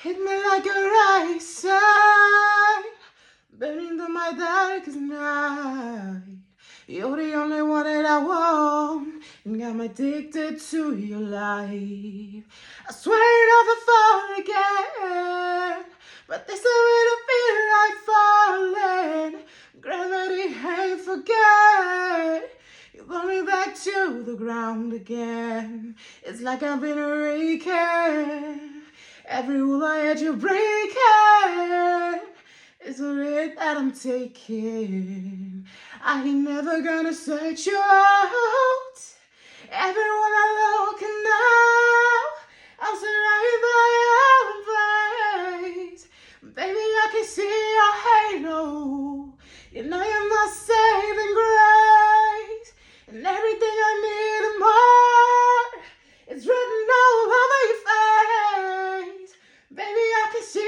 Hit me like a rising, burning through my darkest night. You're the only one that I want, and I'm addicted to your life. I swear I'll never fall again, but this is really feel like falling. Gravity ain't forget. You pull me back to the ground again. It's like I've been awakened. Every rule I had you breaking is a risk that I'm taking. I ain't never gonna search you out. Everyone I look and now, I'm surrounded by your face. Baby, I can see your halo. You know you're my saving grace, and everything I need and more is written all over your face. Baby, I can see